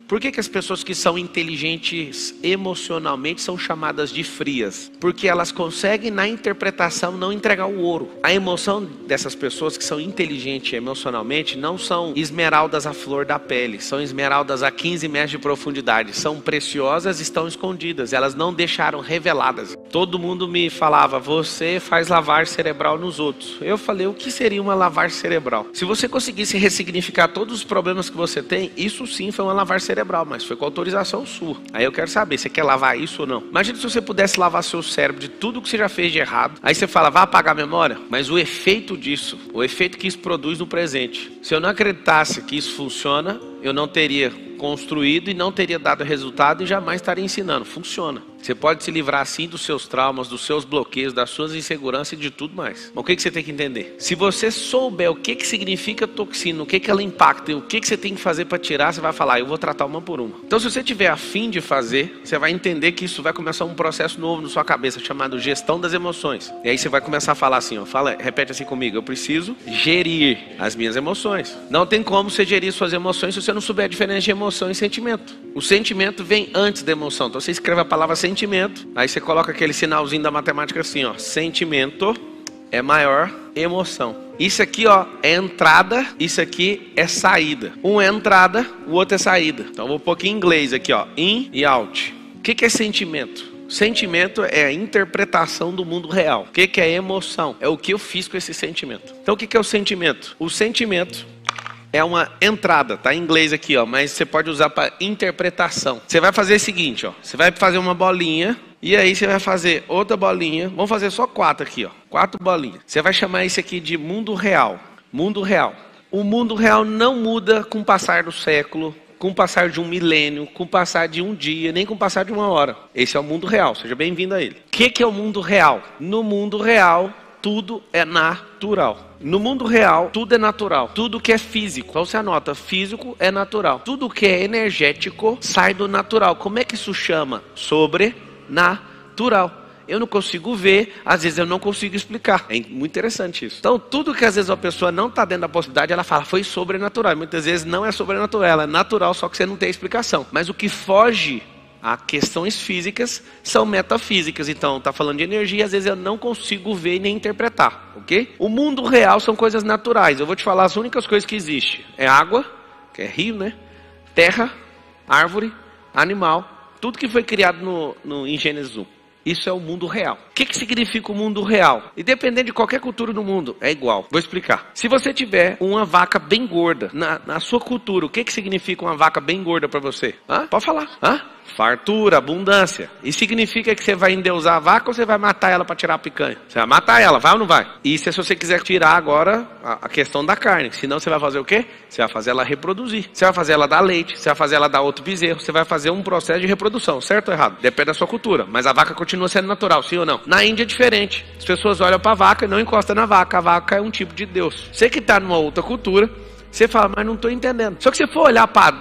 Por que as pessoas que são inteligentes emocionalmente são chamadas de frias? Porque elas conseguem na interpretação não entregar o ouro. A emoção dessas pessoas que são inteligentes emocionalmente não são esmeraldas à flor da pele, são esmeraldas a 15 metros de profundidade, são preciosas, estão escondidas, elas não deixaram reveladas. Todo mundo me falava, você faz lavagem cerebral nos outros. Eu falei, o que seria uma lavagem cerebral? Se você conseguisse ressignificar todos os problemas que você tem, isso sim foi uma lavagem cerebral, mas foi com autorização sua. Aí eu quero saber, você quer lavar isso ou não? Imagina se você pudesse lavar seu cérebro de tudo que você já fez de errado. Aí você fala, vai apagar a memória? Mas o efeito disso, o efeito que isso produz no presente, se eu não acreditasse que isso funciona, eu não teria construído e não teria dado resultado e jamais estaria ensinando. Funciona. Você pode se livrar assim dos seus traumas, dos seus bloqueios, das suas inseguranças e de tudo mais. Mas o que você tem que entender? Se você souber o que significa toxina, o que ela impacta e o que você tem que fazer para tirar, você vai falar, eu vou tratar uma por uma. Então se você tiver a fim de fazer, você vai entender que isso vai começar um processo novo na sua cabeça, chamado gestão das emoções. E aí você vai começar a falar assim, ó, repete assim comigo, eu preciso gerir as minhas emoções. Não tem como você gerir suas emoções se você não souber a diferença de emoção e sentimento. O sentimento vem antes da emoção. Então você escreve a palavra sentimento, aí você coloca aquele sinalzinho da matemática assim, ó, sentimento é maior emoção. Isso aqui, ó, é entrada, isso aqui é saída. Um é entrada, o outro é saída. Então eu vou pôr aqui em inglês aqui, ó, in e out. O que é sentimento? Sentimento é a interpretação do mundo real. O que é emoção? É o que eu fiz com esse sentimento. Então o que é o sentimento? O sentimento é uma entrada, tá em inglês aqui, ó, mas você pode usar para interpretação. Você vai fazer o seguinte, ó, você vai fazer uma bolinha e aí você vai fazer outra bolinha. Vamos fazer só 4 aqui, ó, 4 bolinhas. Você vai chamar isso aqui de mundo real. Mundo real. O mundo real não muda com o passar do século, com o passar de um milênio, com o passar de um dia, nem com o passar de uma hora. Esse é o mundo real. Seja bem-vindo a ele. O que é o mundo real? No mundo real, tudo é natural. No mundo real, tudo é natural. Tudo que é físico, então você anota, físico é natural. Tudo que é energético sai do natural. Como é que isso chama? Sobrenatural. Eu não consigo ver, às vezes eu não consigo explicar. É muito interessante isso. Então, tudo que às vezes a pessoa não está dentro da possibilidade, ela fala, foi sobrenatural. Muitas vezes não é sobrenatural, ela é natural, só que você não tem explicação. Mas o que foge a questões físicas são metafísicas. Então, está falando de energia, às vezes eu não consigo ver e nem interpretar, ok? O mundo real são coisas naturais. Eu vou te falar as únicas coisas que existem. É água, que é rio, né? Terra, árvore, animal. Tudo que foi criado em Gênesis 1. Isso é o mundo real. O que significa o mundo real? E dependendo de qualquer cultura do mundo, é igual. Vou explicar. Se você tiver uma vaca bem gorda, na sua cultura, o que significa uma vaca bem gorda para você? Hã? Pode falar. Hã? Fartura, abundância. E significa que você vai endeusar a vaca ou você vai matar ela para tirar a picanha? Você vai matar ela, vai ou não vai? Isso é se você quiser tirar agora a questão da carne. Senão você vai fazer o quê? Você vai fazer ela reproduzir. Você vai fazer ela dar leite, você vai fazer ela dar outro bezerro, você vai fazer um processo de reprodução, certo ou errado? Depende da sua cultura. Mas a vaca continua sendo natural, sim ou não? Na Índia é diferente. As pessoas olham para a vaca e não encostam na vaca. A vaca é um tipo de Deus. Você que está numa outra cultura, você fala, mas não estou entendendo. Só que se for olhar para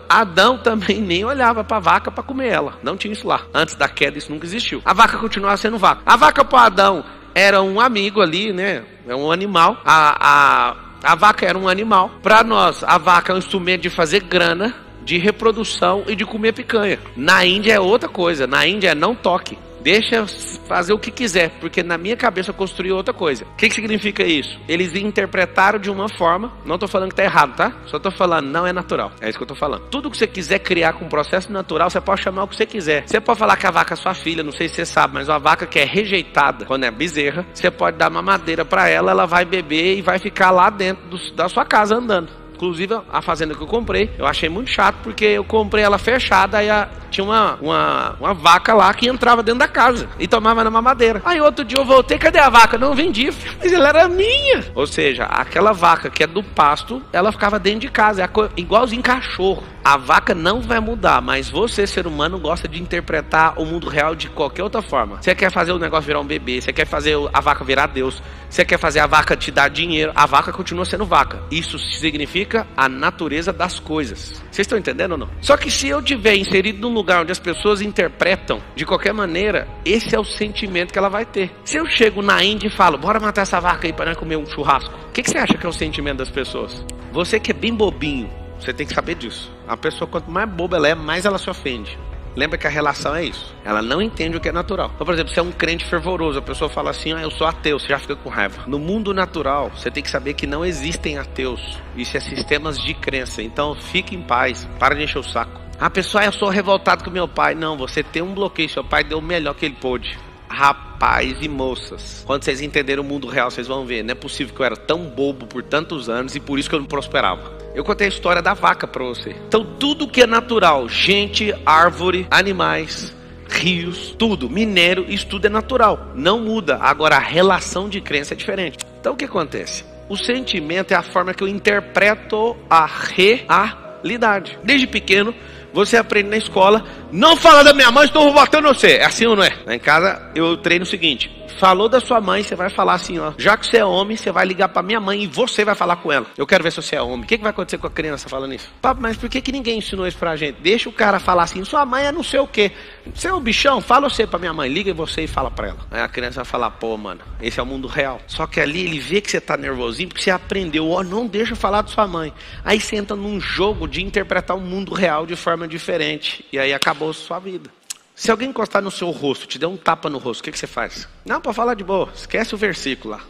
Adão também nem olhava para a vaca para comer ela. Não tinha isso lá. Antes da queda isso nunca existiu. A vaca continuava sendo vaca. A vaca para Adão era um amigo ali, né? É um animal. A vaca era um animal. Para nós, a vaca é um instrumento de fazer grana, de reprodução e de comer picanha. Na Índia é outra coisa. Na Índia é não toque. Deixa fazer o que quiser, porque na minha cabeça eu construí outra coisa. O que significa isso? Eles interpretaram de uma forma, não estou falando que está errado, tá? Só estou falando, não é natural. É isso que eu estou falando. Tudo que você quiser criar com um processo natural, você pode chamar o que você quiser. Você pode falar que a vaca é sua filha, não sei se você sabe, mas uma vaca que é rejeitada, quando é bezerra, você pode dar uma madeira para ela, ela vai beber e vai ficar lá dentro da sua casa andando. Inclusive, a fazenda que eu comprei, eu achei muito chato, porque eu comprei ela fechada, aí tinha uma vaca lá que entrava dentro da casa e tomava na mamadeira. Aí outro dia eu voltei, cadê a vaca? Não, vendi, mas ela era minha. Ou seja, aquela vaca que é do pasto, ela ficava dentro de casa, igualzinho cachorro. A vaca não vai mudar, mas você, ser humano, gosta de interpretar o mundo real de qualquer outra forma. Você quer fazer o negócio virar um bebê, você quer fazer a vaca virar Deus, você quer fazer a vaca te dar dinheiro, a vaca continua sendo vaca. Isso significa a natureza das coisas. Vocês estão entendendo ou não? Só que se eu tiver inserido num lugar onde as pessoas interpretam de qualquer maneira, esse é o sentimento que ela vai ter. Se eu chego na Índia e falo, bora matar essa vaca aí para nós comer um churrasco, o que você acha que é o sentimento das pessoas? Você que é bem bobinho, Você tem que saber disso. A pessoa, quanto mais boba ela é, mais ela se ofende. Lembra que a relação é isso. Ela não entende o que é natural. Então, por exemplo, você é um crente fervoroso, a pessoa fala assim, eu sou ateu, você já fica com raiva. No mundo natural, você tem que saber que não existem ateus. Isso é sistemas de crença. Então, fique em paz, para de encher o saco. A pessoa, eu sou revoltado com meu pai. Não, você tem um bloqueio, seu pai deu o melhor que ele pôde. Rapaz e moças, quando vocês entenderem o mundo real, vocês vão ver, não é possível que eu era tão bobo por tantos anos e por isso que eu não prosperava. Eu contei a história da vaca para você. Então tudo que é natural, gente, árvore, animais, rios, tudo, minério, isso tudo é natural, não muda. Agora a relação de crença é diferente. Então o que acontece? O sentimento é a forma que eu interpreto a realidade. Desde pequeno você aprende na escola, não fala da minha mãe, estou batendo você. É assim ou não é? Lá em casa eu treino o seguinte, falou da sua mãe, você vai falar assim, ó, já que você é homem, você vai ligar pra minha mãe e você vai falar com ela. Eu quero ver se você é homem. O que vai acontecer com a criança falando isso? Papo, mas por que ninguém ensinou isso pra gente? Deixa o cara falar assim, sua mãe é não sei o que. Você é um bichão? Fala você pra minha mãe, liga você e fala pra ela. Aí a criança vai falar, pô mano, esse é o mundo real. Só que ali ele vê que você tá nervosinho porque você aprendeu, ó, não deixa falar da sua mãe. Aí você entra num jogo de interpretar o mundo real de forma diferente. E aí acabou a sua vida. Se alguém encostar no seu rosto, te der um tapa no rosto, o que você faz? Não, pode falar de boa, esquece o versículo lá.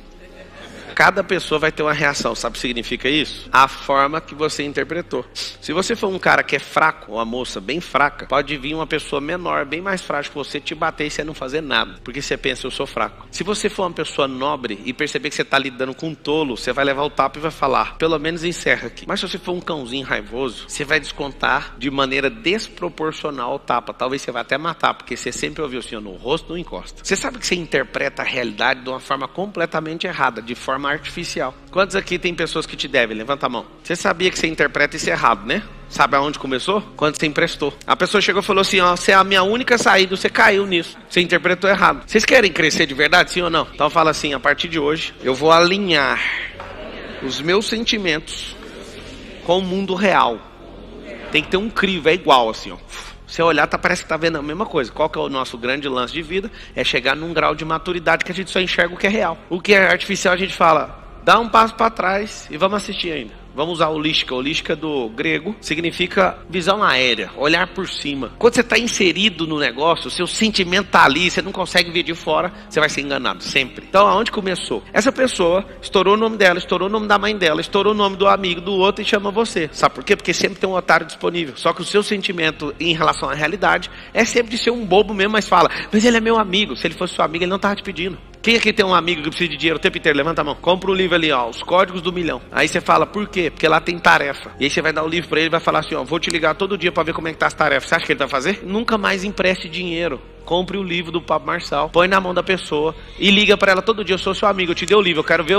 Cada pessoa vai ter uma reação, sabe o que significa isso? A forma que você interpretou. Se você for um cara que é fraco, ou uma moça bem fraca, pode vir uma pessoa menor, bem mais frágil que você, te bater e você não fazer nada, porque você pensa, eu sou fraco. Se você for uma pessoa nobre e perceber que você está lidando com um tolo, você vai levar o tapa e vai falar, pelo menos encerra aqui. Mas se você for um cãozinho raivoso, você vai descontar de maneira desproporcional o tapa. Talvez você vá até matar, porque você sempre ouviu assim, no rosto não encosta. Você sabe que você interpreta a realidade de uma forma completamente errada, de forma artificial. Quantos aqui tem pessoas que te devem? Levanta a mão. Você sabia que você interpreta isso errado, né? Sabe aonde começou? Quando você emprestou. A pessoa chegou e falou assim, ó, você é a minha única saída, você caiu nisso. Você interpretou errado. Vocês querem crescer de verdade, sim ou não? Então fala assim, a partir de hoje, eu vou alinhar os meus sentimentos com o mundo real. Tem que ter um crivo, é igual assim, ó. Você olhar, parece que tá vendo a mesma coisa. Qual que é o nosso grande lance de vida? É chegar num grau de maturidade que a gente só enxerga o que é real. O que é artificial a gente fala, dá um passo para trás e vamos assistir ainda. Vamos usar holística. Holística do grego significa visão aérea, olhar por cima. Quando você está inserido no negócio, o seu sentimento está ali, você não consegue ver de fora, você vai ser enganado, sempre. Então, aonde começou? Essa pessoa estourou o nome dela, estourou o nome da mãe dela, estourou o nome do amigo do outro e chama você. Sabe por quê? Porque sempre tem um otário disponível. Só que o seu sentimento em relação à realidade é sempre de ser um bobo mesmo, mas fala, mas ele é meu amigo. Se ele fosse seu amigo, ele não estava te pedindo. Quem aqui tem um amigo que precisa de dinheiro o tempo inteiro? Levanta a mão. Compra um livro ali, ó, Os Códigos do Milhão. Aí você fala, por quê? Porque lá tem tarefa. E aí você vai dar o livro pra ele e vai falar assim, ó, vou te ligar todo dia pra ver como é que tá as tarefas. Você acha que ele vai fazer? Nunca mais empreste dinheiro. Compre o livro do Pablo Marçal, põe na mão da pessoa e liga pra ela todo dia, eu sou seu amigo, eu te dei o livro, eu quero ver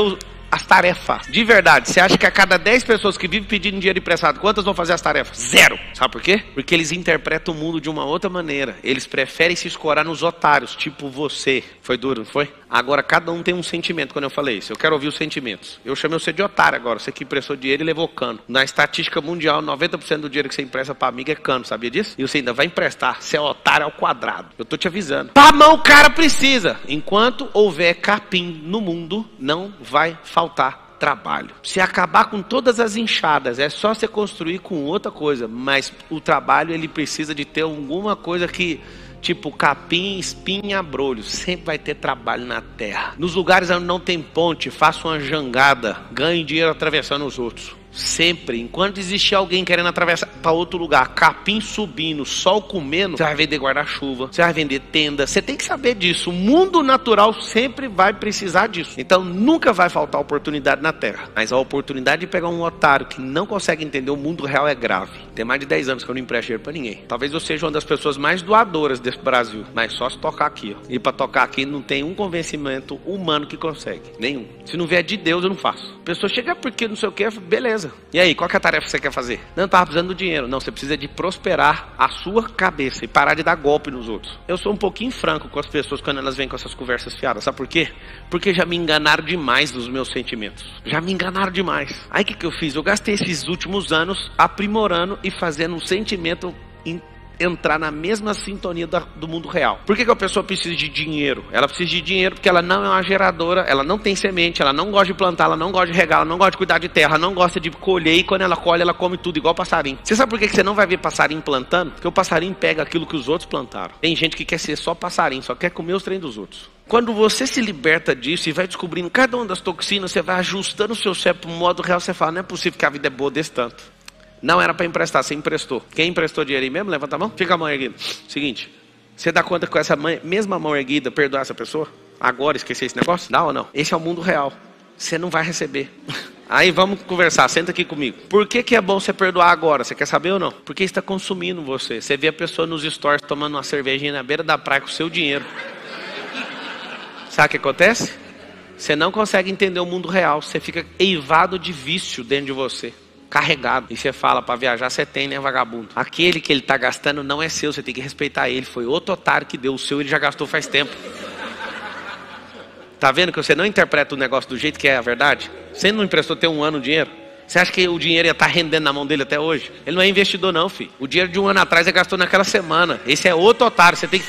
as tarefas. De verdade, você acha que a cada 10 pessoas que vivem pedindo dinheiro emprestado, quantas vão fazer as tarefas? 0. Sabe por quê? Porque eles interpretam o mundo de uma outra maneira. Eles preferem se escorar nos otários, tipo você. Foi duro, não foi? Agora, cada um tem um sentimento quando eu falei isso. Eu quero ouvir os sentimentos. Eu chamei você de otário agora. Você que emprestou dinheiro e levou cano. Na estatística mundial, 90% do dinheiro que você empresta pra amigo é cano, sabia disso? E você ainda vai emprestar. Você é otário ao quadrado. Eu tô te avisando. Pra mão o cara precisa. Enquanto houver capim no mundo, não vai faltar trabalho. Se acabar com todas as enxadas, é só você construir com outra coisa. Mas o trabalho, ele precisa de ter alguma coisa que... tipo capim, espinha, abrolho. Sempre vai ter trabalho na terra. Nos lugares onde não tem ponte, faça uma jangada. Ganhe dinheiro atravessando os outros. Sempre, enquanto existir alguém querendo atravessar para outro lugar, capim subindo, sol comendo, você vai vender guarda-chuva, você vai vender tenda. Você tem que saber disso. O mundo natural sempre vai precisar disso. Então nunca vai faltar oportunidade na terra. Mas a oportunidade de pegar um otário que não consegue entender o mundo real é grave. Tem mais de 10 anos que eu não empresto dinheiro para ninguém. Talvez eu seja uma das pessoas mais doadoras desse Brasil, mas só se tocar aqui, ó. E para tocar aqui não tem um convencimento humano que consegue. Nenhum. Se não vier de Deus, eu não faço. A pessoa chega porque não sei o que, beleza. E aí, qual que é a tarefa que você quer fazer? Não estava precisando do dinheiro. Não, você precisa de prosperar a sua cabeça e parar de dar golpe nos outros. Eu sou um pouquinho franco com as pessoas quando elas vêm com essas conversas fiadas. Sabe por quê? Porque já me enganaram demais nos meus sentimentos. Já me enganaram demais. Aí o que eu fiz? Eu gastei esses últimos anos aprimorando e fazendo um sentimento entrar na mesma sintonia do mundo real. Por que a pessoa precisa de dinheiro? Ela precisa de dinheiro porque ela não é uma geradora, ela não tem semente, ela não gosta de plantar, ela não gosta de regar, ela não gosta de cuidar de terra, ela não gosta de colher, e quando ela colhe, ela come tudo igual passarinho. Você sabe por que você não vai ver passarinho plantando? Porque o passarinho pega aquilo que os outros plantaram. Tem gente que quer ser só passarinho, só quer comer os trem dos outros. Quando você se liberta disso e vai descobrindo cada uma das toxinas, você vai ajustando o seu cérebro para o modo real, você fala, não é possível que a vida é boa desse tanto. Não era para emprestar, você emprestou. Quem emprestou dinheiro aí mesmo? Levanta a mão. Fica a mão erguida. Seguinte, você dá conta com essa mesma mão erguida perdoar essa pessoa? Agora esquecer esse negócio? Dá ou não? Esse é o mundo real. Você não vai receber. Aí vamos conversar, senta aqui comigo. Por que é bom você perdoar agora? Você quer saber ou não? Porque está consumindo você. Você vê a pessoa nos stories tomando uma cervejinha na beira da praia com o seu dinheiro. Sabe o que acontece? Você não consegue entender o mundo real. Você fica eivado de vício dentro de você. Carregado. E você fala, para viajar você tem, né, vagabundo? Aquele que ele está gastando não é seu, você tem que respeitar ele. Foi outro otário que deu o seu, ele já gastou faz tempo. Tá vendo que você não interpreta o negócio do jeito que é a verdade? Você não emprestou ter um ano o dinheiro? Você acha que o dinheiro ia estar rendendo na mão dele até hoje? Ele não é investidor não, filho. O dinheiro de um ano atrás ele gastou naquela semana. Esse é outro otário. Você tem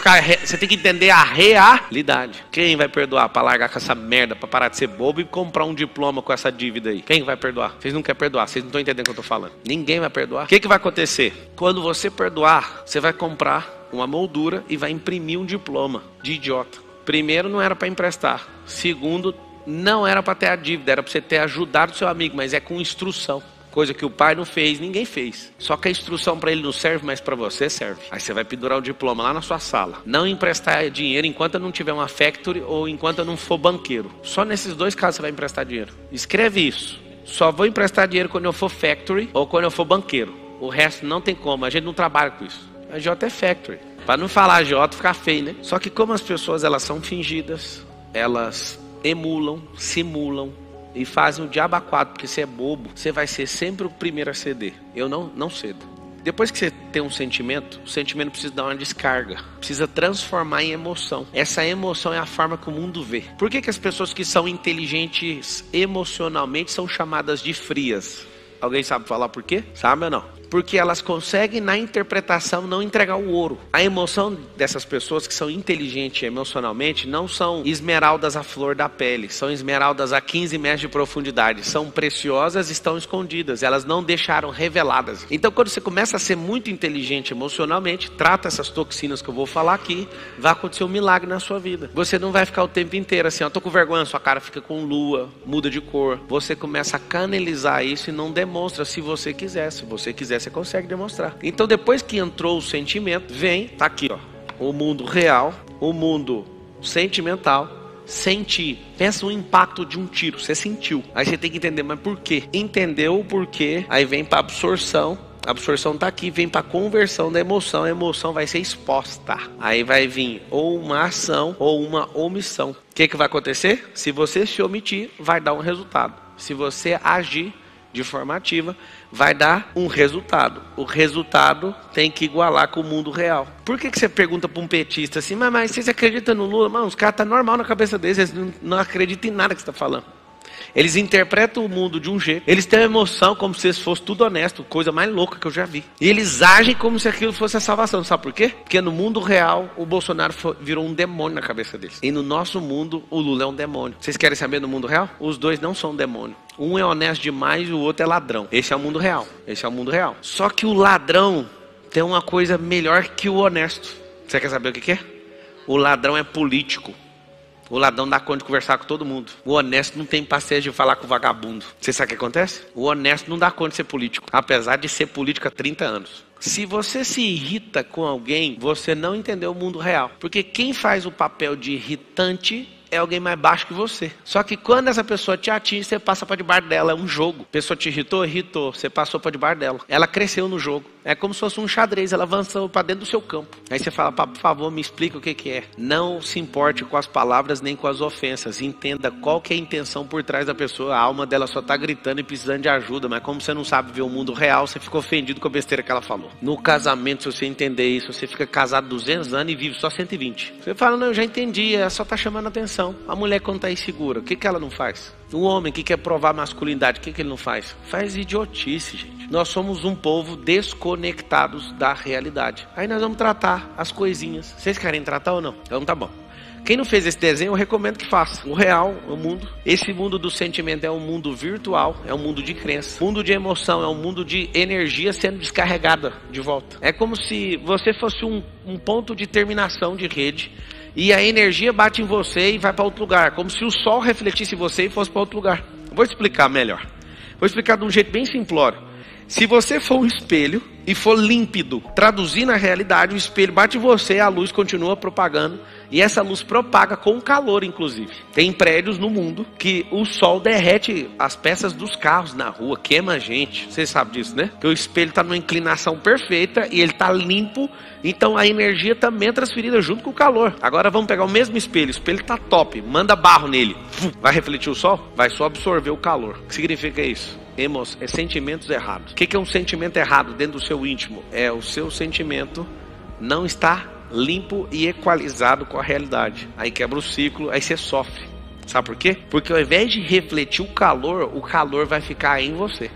que entender a realidade. Quem vai perdoar para largar com essa merda, para parar de ser bobo e comprar um diploma com essa dívida aí? Quem vai perdoar? Vocês não querem perdoar. Vocês não estão entendendo o que eu estou falando. Ninguém vai perdoar. O que vai acontecer? Quando você perdoar, você vai comprar uma moldura e vai imprimir um diploma de idiota. Primeiro, não era para emprestar. Segundo, não era para ter a dívida, era para você ter ajudado o seu amigo, mas é com instrução. Coisa que o pai não fez, ninguém fez. Só que a instrução para ele não serve, mas para você serve. Aí você vai pendurar o diploma lá na sua sala. Não emprestar dinheiro enquanto eu não tiver uma factory ou enquanto eu não for banqueiro. Só nesses dois casos você vai emprestar dinheiro. Escreve isso. Só vou emprestar dinheiro quando eu for factory ou quando eu for banqueiro. O resto não tem como, a gente não trabalha com isso. A J é factory. Para não falar J, ficar feio, né? Só que como as pessoas elas são fingidas, elas emulam, simulam e fazem o diabo a quatro, porque você é bobo, você vai ser sempre o primeiro a ceder. Eu não cedo. Depois que você tem um sentimento, o sentimento precisa dar uma descarga, precisa transformar em emoção. Essa emoção é a forma que o mundo vê. Por que as pessoas que são inteligentes emocionalmente são chamadas de frias? Alguém sabe falar por quê? Sabe ou não? Porque elas conseguem na interpretação não entregar o ouro. A emoção dessas pessoas que são inteligentes emocionalmente não são esmeraldas à flor da pele. São esmeraldas a 15 metros de profundidade. São preciosas e estão escondidas. Elas não deixaram reveladas. Então quando você começa a ser muito inteligente emocionalmente, trata essas toxinas que eu vou falar aqui, vai acontecer um milagre na sua vida. Você não vai ficar o tempo inteiro assim, ó, tô com vergonha, sua cara fica com lua, muda de cor. Você começa a canalizar isso e não demonstra se você quiser. Se você quiser, você consegue demonstrar. Então depois que entrou o sentimento, vem, tá aqui ó, o mundo real, o mundo sentimental. Sentir, pensa no impacto de um tiro, você sentiu, aí você tem que entender, mas por quê? Entendeu o porquê, aí vem para absorção. A absorção tá aqui, vem para conversão da emoção. A emoção vai ser exposta. Aí vai vir ou uma ação ou uma omissão. O que vai acontecer? Se você se omitir, vai dar um resultado. Se você agir de forma ativa, vai dar um resultado. O resultado tem que igualar com o mundo real. Por que você pergunta para um petista assim, mas vocês acreditam no Lula? Mano, os caras estão normal na cabeça deles, eles não acreditam em nada que você está falando. Eles interpretam o mundo de um jeito. Eles têm uma emoção como se fosse tudo honesto. Coisa mais louca que eu já vi. E eles agem como se aquilo fosse a salvação. Sabe por quê? Porque no mundo real, o Bolsonaro virou um demônio na cabeça deles. E no nosso mundo, o Lula é um demônio. Vocês querem saber no mundo real? Os dois não são demônio. Um é honesto demais e o outro é ladrão. Esse é o mundo real. Esse é o mundo real. Só que o ladrão tem uma coisa melhor que o honesto. Você quer saber o que é? O ladrão é político. O ladrão dá conta de conversar com todo mundo. O honesto não tem paciência de falar com o vagabundo. Você sabe o que acontece? O honesto não dá conta de ser político. Apesar de ser político há 30 anos. Se você se irrita com alguém, você não entendeu o mundo real. Porque quem faz o papel de irritante é alguém mais baixo que você. Só que quando essa pessoa te atinge, você passa para debaixo dela. É um jogo. A pessoa te irritou? Irritou. Você passou para debaixo dela. Ela cresceu no jogo. É como se fosse um xadrez. Ela avançou para dentro do seu campo. Aí você fala, por favor, me explica o que é. Não se importe com as palavras nem com as ofensas. Entenda qual que é a intenção por trás da pessoa. A alma dela só está gritando e precisando de ajuda. Mas como você não sabe ver o mundo real, você fica ofendido com a besteira que ela falou. No casamento, se você entender isso, você fica casado 200 anos e vive só 120. Você fala, não, eu já entendi. Ela só está chamando a atenção. traição. A mulher quando está insegura, o que ela não faz? O homem que quer provar masculinidade, o que ele não faz? Faz idiotice, gente. Nós somos um povo desconectados da realidade. Aí nós vamos tratar as coisinhas. Vocês querem tratar ou não? Então tá bom. Quem não fez esse desenho, eu recomendo que faça. O real, o mundo. Esse mundo do sentimento é um mundo virtual, é um mundo de crença. O mundo de emoção é um mundo de energia sendo descarregada de volta. É como se você fosse um ponto de terminação de rede e a energia bate em você e vai para outro lugar. Como se o sol refletisse em você e fosse para outro lugar. Vou explicar melhor. Vou explicar de um jeito bem simplório. Se você for um espelho e for límpido, traduzir na realidade, o espelho bate em você, a luz continua propagando, e essa luz propaga com calor, inclusive. Tem prédios no mundo que o sol derrete as peças dos carros na rua, queima a gente. Vocês sabem disso, né? Que o espelho está numa inclinação perfeita e ele está limpo, então a energia também é transferida junto com o calor. Agora vamos pegar o mesmo espelho, o espelho está top, manda barro nele. Vai refletir o sol? Vai só absorver o calor. O que significa isso? Sentimentos errados. O que é um sentimento errado dentro do seu íntimo? É o seu sentimento não está limpo e equalizado com a realidade. Aí quebra o ciclo, aí você sofre. Sabe por quê? Porque ao invés de refletir o calor vai ficar em você.